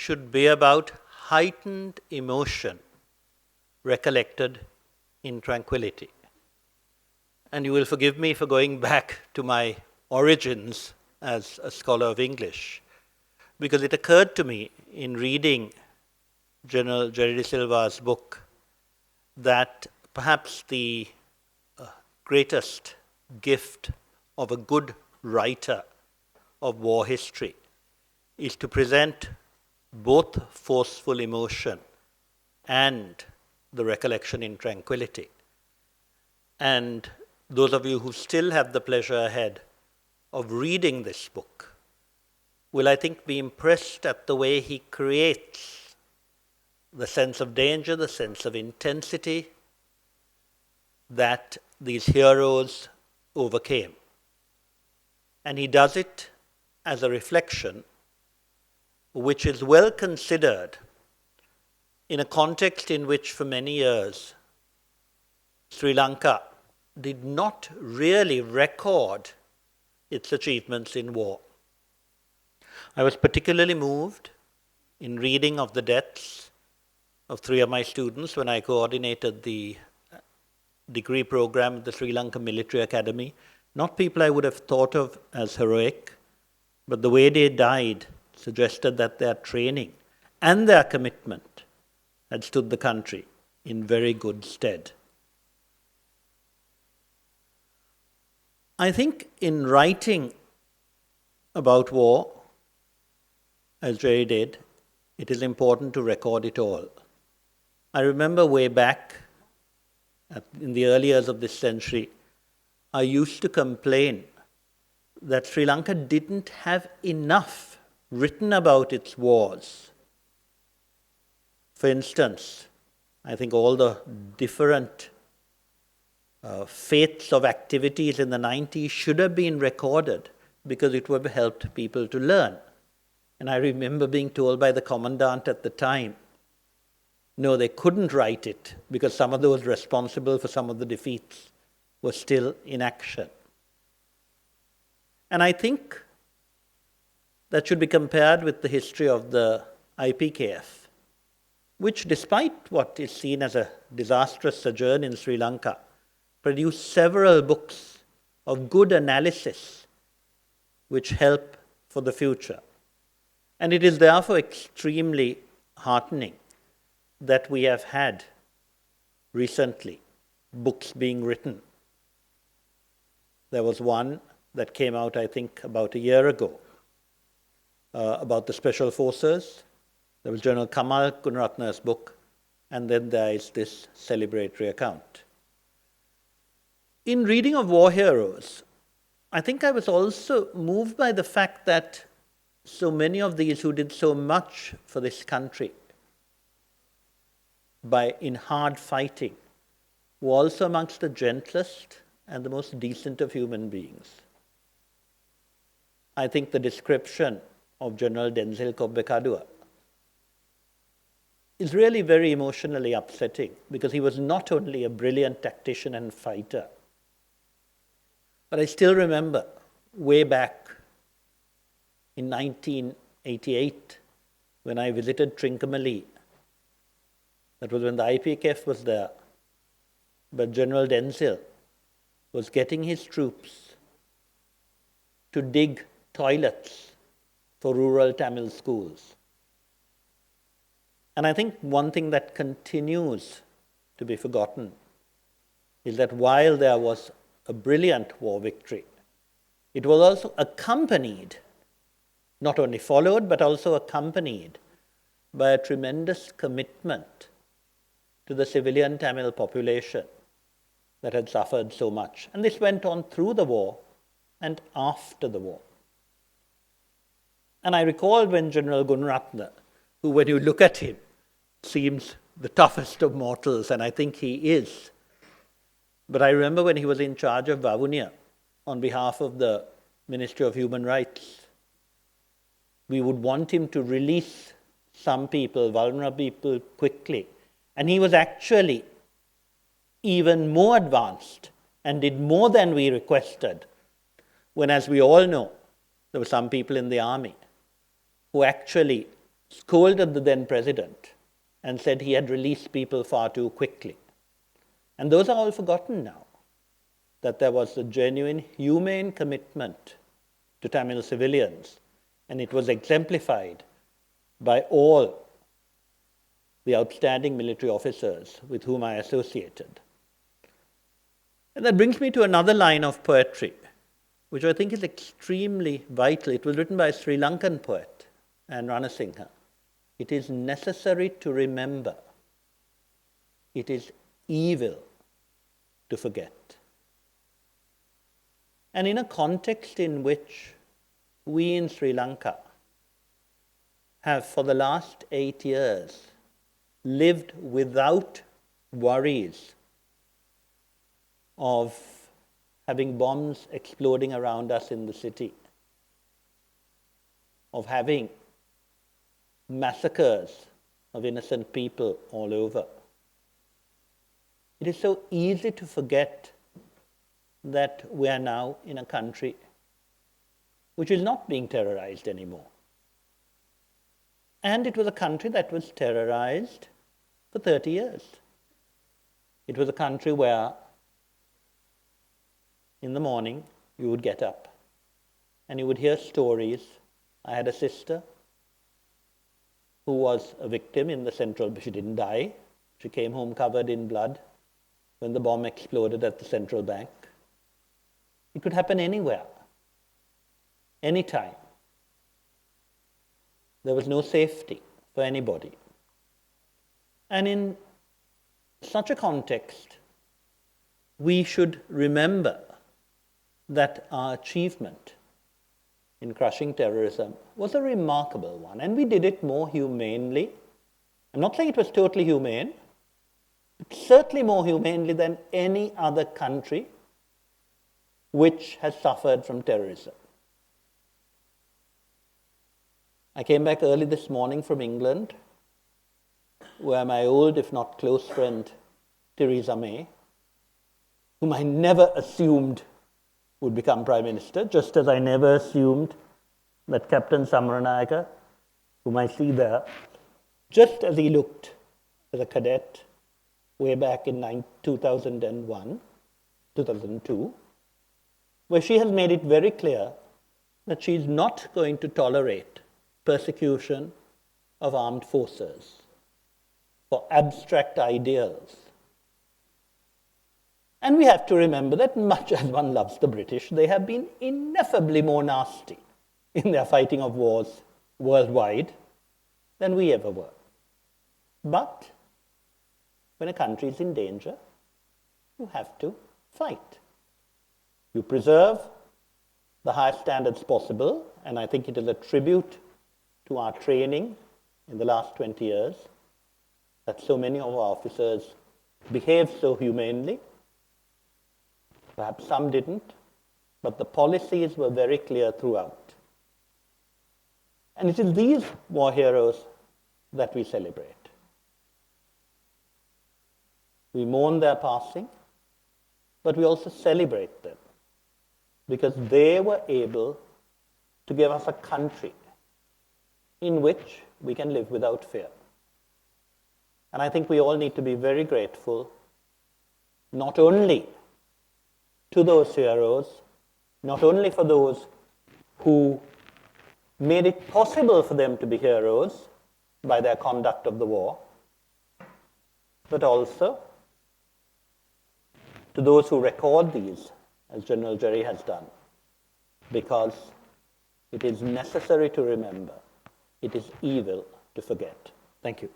should be about heightened emotion recollected in tranquility. And you will forgive me for going back to my origins as a scholar of English, because it occurred to me in reading General Gerry Silva's book that perhaps the greatest gift of a good writer of war history is to present both forceful emotion and the recollection in tranquility. And those of you who still have the pleasure ahead of reading this book will, I think, be impressed at the way he creates the sense of danger, the sense of intensity that these heroes overcame. And he does it as a reflection which is well considered in a context in which for many years Sri Lanka did not really record its achievements in war. I was particularly moved in reading of the deaths of 3 of my students when I coordinated the degree program at the Sri Lanka Military Academy. Not people I would have thought of as heroic, but the way they died suggested that their training and their commitment had stood the country in very good stead. I think in writing about war, as Gerry did, it is important to record it all. I remember way back in the early years of this century, I used to complain that Sri Lanka didn't have enough written about its wars. For instance, I think all the different fates of activities in the 90s should have been recorded because it would have helped people to learn. And I remember being told by the commandant at the time, no, they couldn't write it because some of those responsible for some of the defeats were still in action. And I think that should be compared with the history of the IPKF, which, despite what is seen as a disastrous sojourn in Sri Lanka, produced several books of good analysis which help for the future. And it is therefore extremely heartening that we have had recently books being written. There was one that came out, I think, about a year ago about the Special Forces. There was General Kamal Gunaratna's book, and then there is this celebratory account. In reading of war heroes, I think I was also moved by the fact that so many of these who did so much for this country in hard fighting were also amongst the gentlest and the most decent of human beings. I think the description of General Denzil Kobbekadua is really very emotionally upsetting because he was not only a brilliant tactician and fighter, but I still remember way back in 1988 when I visited Trincomalee. That was when the IPKF was there. But General Denzil was getting his troops to dig toilets for rural Tamil schools. And I think one thing that continues to be forgotten is that while there was a brilliant war victory, it was also accompanied, not only followed, but also accompanied by a tremendous commitment to the civilian Tamil population that had suffered so much. And this went on through the war and after the war. And I recall when General Gunaratna, who when you look at him, seems the toughest of mortals, and I think he is. But I remember when he was in charge of Vavuniya on behalf of the Ministry of Human Rights, we would want him to release some people, vulnerable people, quickly. And he was actually even more advanced and did more than we requested when, as we all know, there were some people in the army who actually scolded the then president and said he had released people far too quickly. And those are all forgotten now, that there was a genuine humane commitment to Tamil civilians, and it was exemplified by all the outstanding military officers with whom I associated. And that brings me to another line of poetry, which I think is extremely vital. It was written by a Sri Lankan poet, and Ranasinghe. It is necessary to remember. It is evil to forget. And in a context in which we in Sri Lanka have for the last 8 years lived without worries of having bombs exploding around us in the city, of having massacres of innocent people all over. It is so easy to forget that we are now in a country which is not being terrorized anymore. And it was a country that was terrorized for 30 years. It was a country where in the morning you would get up and you would hear stories. I had a sister who was a victim in the central, she didn't die. She came home covered in blood when the bomb exploded at the central bank. It could happen anywhere, anytime. There was no safety for anybody. And in such a context, we should remember that our achievement in crushing terrorism was a remarkable one, and we did it more humanely. I'm not saying it was totally humane, but certainly more humanely than any other country which has suffered from terrorism. I came back early this morning from England, where my old, if not close friend, Theresa May, whom I never assumed would become Prime Minister, just as I never assumed that Captain Samaranayaka, whom I see there, just as he looked as a cadet way back in 2001, 2002, where she has made it very clear that she is not going to tolerate persecution of armed forces for abstract ideals. And we have to remember that much as one loves the British, they have been ineffably more nasty in their fighting of wars worldwide than we ever were. But when a country is in danger, you have to fight. You preserve the highest standards possible, and I think it is a tribute to our training in the last 20 years that so many of our officers behaved so humanely. Perhaps some didn't, but the policies were very clear throughout. And it is these war heroes that we celebrate. We mourn their passing, but we also celebrate them because they were able to give us a country in which we can live without fear. And I think we all need to be very grateful, not only to those heroes, not only for those who made it possible for them to be heroes by their conduct of the war, but also to those who record these, as General Gerry has done, because it is necessary to remember. It is evil to forget. Thank you.